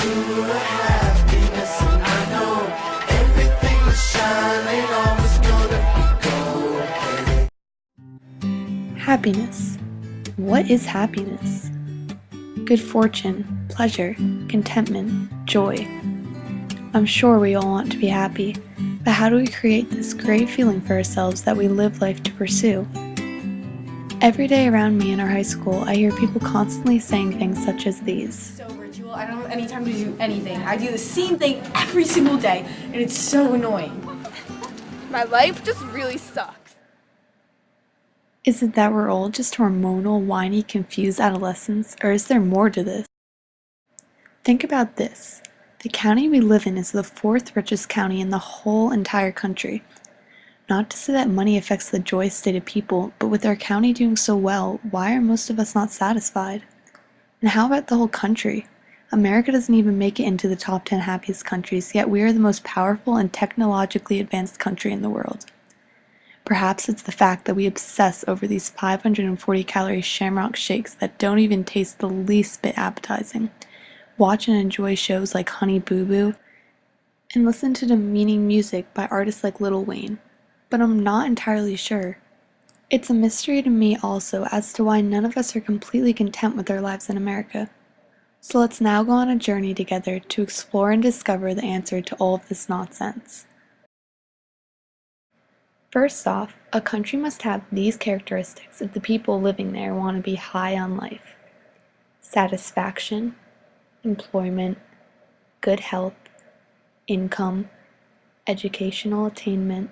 to the happiness, and I know everything that shine ain't always gonna be gold, baby. Happiness. What is happiness? Good fortune, pleasure, contentment, joy. I'm sure we all want to be happy, but how do we create this great feeling for ourselves that we live life to pursue? Every day around me in our high school, I hear people constantly saying things such as these. So virtual, I don't have any time to do anything. I do the same thing every single day, and it's so annoying. My life just really sucks. Is it that we're all just hormonal, whiny, confused adolescents, or is there more to this? Think about this. The county we live in is the fourth richest county in the whole entire country. Not to say that money affects the joyous state of people, but with our county doing so well, why are most of us not satisfied? And how about the whole country? America doesn't even make it into the top 10 happiest countries, yet we are the most powerful and technologically advanced country in the world. Perhaps it's the fact that we obsess over these 540-calorie Shamrock shakes that don't even taste the least bit appetizing, watch and enjoy shows like Honey Boo Boo, and listen to demeaning music by artists like Lil Wayne. But I'm not entirely sure. It's a mystery to me also as to why none of us are completely content with our lives in America. So let's now go on a journey together to explore and discover the answer to all of this nonsense. First off, a country must have these characteristics if the people living there want to be high on life: satisfaction, employment, good health, income, educational attainment,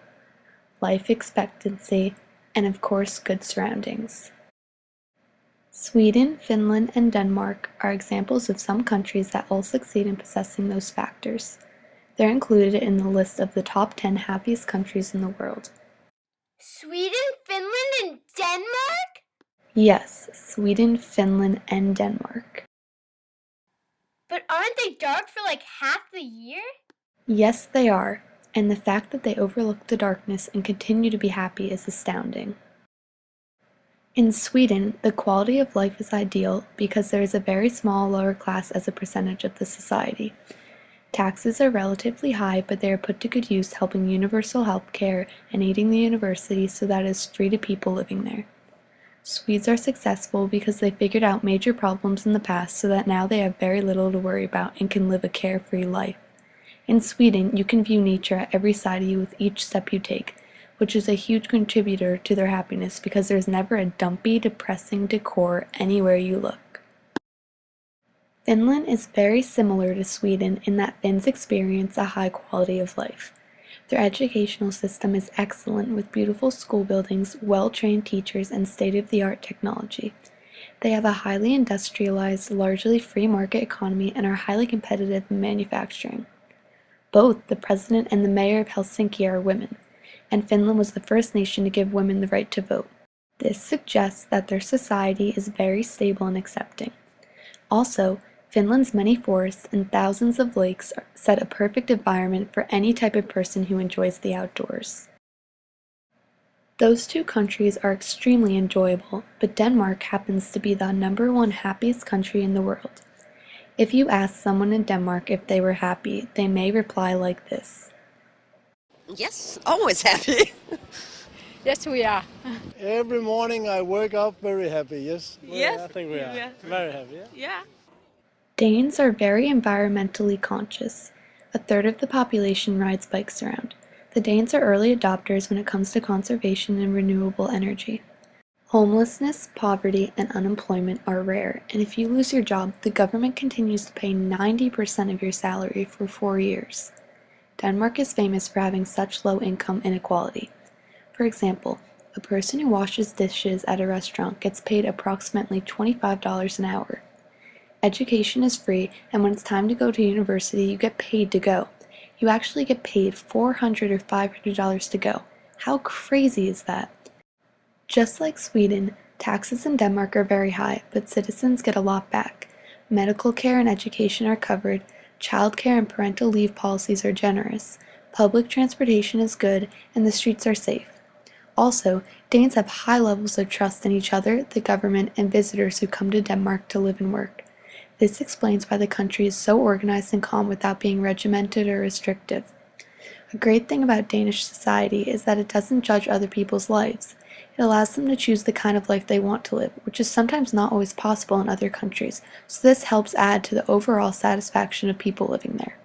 life expectancy, and of course good surroundings. Sweden, Finland, and Denmark are examples of some countries that all succeed in possessing those factors. They're included in the list of the top 10 happiest countries in the world. Sweden, Finland, and Denmark? Yes, Sweden, Finland, and Denmark. But aren't they dark for like half the year? Yes, they are, and the fact that they overlook the darkness and continue to be happy is astounding. In Sweden, the quality of life is ideal because there is a very small lower class as a percentage of the society. Taxes are relatively high, but they are put to good use helping universal health care and aiding the university so that it is free to people living there. Swedes are successful because they figured out major problems in the past so that now they have very little to worry about and can live a carefree life. In Sweden, you can view nature at every side of you with each step you take, which is a huge contributor to their happiness because there's never a dumpy, depressing decor anywhere you look. Finland is very similar to Sweden in that Finns experience a high quality of life. Their educational system is excellent with beautiful school buildings, well-trained teachers, and state-of-the-art technology. They have a highly industrialized, largely free market economy and are highly competitive in manufacturing. Both the president and the mayor of Helsinki are women, and Finland was the first nation to give women the right to vote. This suggests that their society is very stable and accepting. Also, Finland's many forests and thousands of lakes set a perfect environment for any type of person who enjoys the outdoors. Those two countries are extremely enjoyable, but Denmark happens to be the #1 happiest country in the world. If you ask someone in Denmark if they were happy, they may reply like this. Yes, always happy. Yes, we are. Every morning I wake up very happy, yes? Yes. I think we are. Yeah. Very happy, yeah? Yeah. Danes are very environmentally conscious. A third of the population rides bikes around. The Danes are early adopters when it comes to conservation and renewable energy. Homelessness, poverty, and unemployment are rare, and if you lose your job, the government continues to pay 90% of your salary for 4 years. Denmark is famous for having such low income inequality. For example, a person who washes dishes at a restaurant gets paid approximately $25 an hour. Education is free, and when it's time to go to university, you get paid to go. You actually get paid $400 or $500 to go. How crazy is that? Just like Sweden, taxes in Denmark are very high, but citizens get a lot back. Medical care and education are covered, childcare and parental leave policies are generous, public transportation is good, and the streets are safe. Also, Danes have high levels of trust in each other, the government, and visitors who come to Denmark to live and work. This explains why the country is so organized and calm without being regimented or restrictive. A great thing about Danish society is that it doesn't judge other people's lives. It allows them to choose the kind of life they want to live, which is sometimes not always possible in other countries, so this helps add to the overall satisfaction of people living there.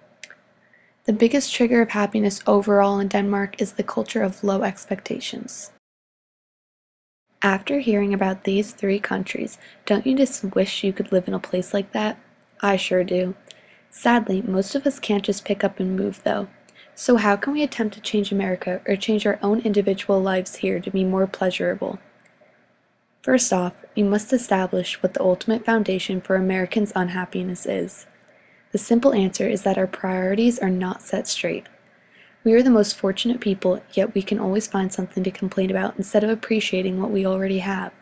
The biggest trigger of happiness overall in Denmark is the culture of low expectations. After hearing about these 3 countries, don't you just wish you could live in a place like that? I sure do. Sadly, most of us can't just pick up and move though. So how can we attempt to change America or change our own individual lives here to be more pleasurable? First off, we must establish what the ultimate foundation for Americans' unhappiness is. The simple answer is that our priorities are not set straight. We are the most fortunate people, yet we can always find something to complain about instead of appreciating what we already have.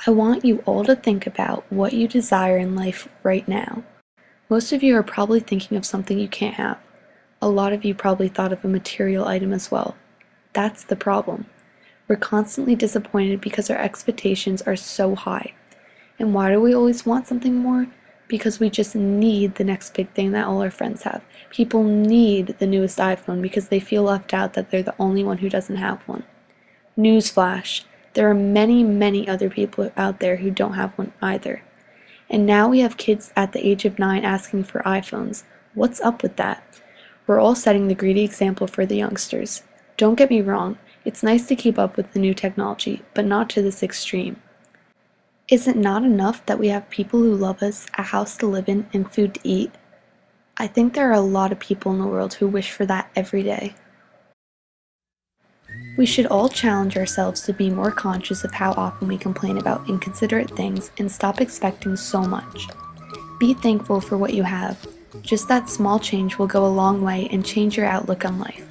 I want you all to think about what you desire in life right now. Most of you are probably thinking of something you can't have. A lot of you probably thought of a material item as well. That's the problem. We're constantly disappointed because our expectations are so high. And why do we always want something more? Because we just need the next big thing that all our friends have. People need the newest iPhone because they feel left out that they're the only one who doesn't have one. Newsflash, there are many, many other people out there who don't have one either. And now we have kids at the age of 9 asking for iPhones. What's up with that? We're all setting the greedy example for the youngsters. Don't get me wrong, it's nice to keep up with the new technology, but not to this extreme. Is it not enough that we have people who love us, a house to live in, and food to eat? I think there are a lot of people in the world who wish for that every day. We should all challenge ourselves to be more conscious of how often we complain about inconsiderate things and stop expecting so much. Be thankful for what you have. Just that small change will go a long way and change your outlook on life.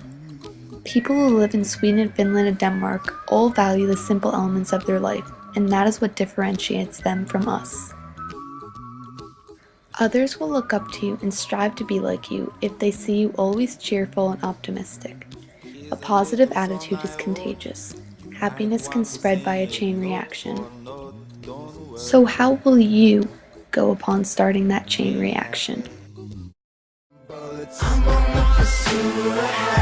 People who live in Sweden, Finland, and Denmark all value the simple elements of their life, and that is what differentiates them from us. Others will look up to you and strive to be like you if they see you always cheerful and optimistic. A positive attitude is contagious. Happiness can spread by a chain reaction. So how will you go upon starting that chain reaction? I'm on the pursuit of happiness.